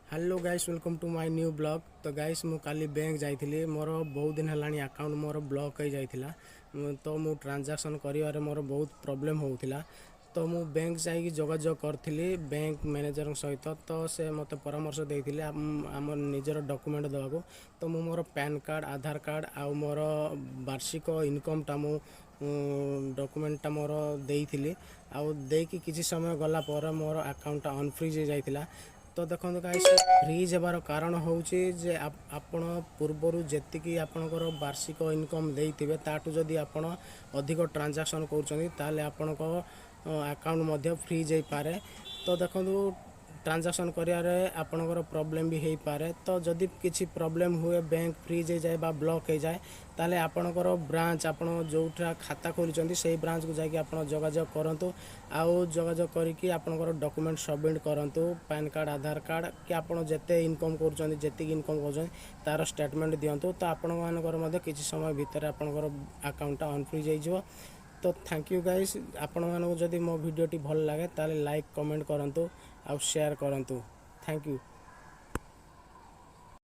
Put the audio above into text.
Hello guys welcome to my new blog. तो guys मु काली बैंक जाइथिली मोर बहुत दिन हेलानी अकाउंट मोर ब्लॉक हो जाइथिला। तो मु ट्रांजैक्शन करिवारे मोर बहुत प्रॉब्लम होउथिला। तो मु बैंक जाइकी जोगाजोग करथिली बैंक मैनेजर सहित। तो से मते परामर्श देइथिले आम निजर डॉक्यूमेंट देवाको। तो मु मोर पैन कार्ड आधार कार्ड आ मोर वार्षिक इनकम टा मु डॉक्यूमेंटा मोर देइथिली। आ देकी किछि समय गला पर मोर अकाउंट अनफ्रीज हो जाइथिला। तो देखो गाइस फ्रीज हेबार कारण होउची जे आपण पूर्वरु जेतिकी आपणकर वार्षिक इनकम देइथिबे ताटू जदि आपण अधिक ट्रांजैक्शन करूछनी ताले आपणको अकाउंट मध्ये फ्रीज हे पारे। तो देखो ट्रांजैक्शन करियारे आपणकर प्रॉब्लम भी हे पारे। तो जदि किछि प्रॉब्लम हुए बैंक फ्रीज हो जाए बा ब्लॉक हो जाए ताले आपणकर ब्रांच आपण जोठा खाता खोलिचंदी सेही ब्रांच को जाके आपण जोगाजोग करंतु। आउ जोगाजोग करिकी आपणकर डॉक्यूमेंट सबमिट करंतु पैन कार्ड आधार कार्ड कि आपण जेते इनकम करूछंदी जेतिक इनकम करूछंदी तार स्टेटमेंट दियंतु। तो आपण मानकर मध्ये किछि समय भीतर आपणकर अकाउंट अनफ्रीज हो जिवो। तो थैंक यू गाइस। आपण मानको जदि मो वीडियो टी भल लागे ताले लाइक कमेंट करंतु आ शेयर करंतु। Thank you.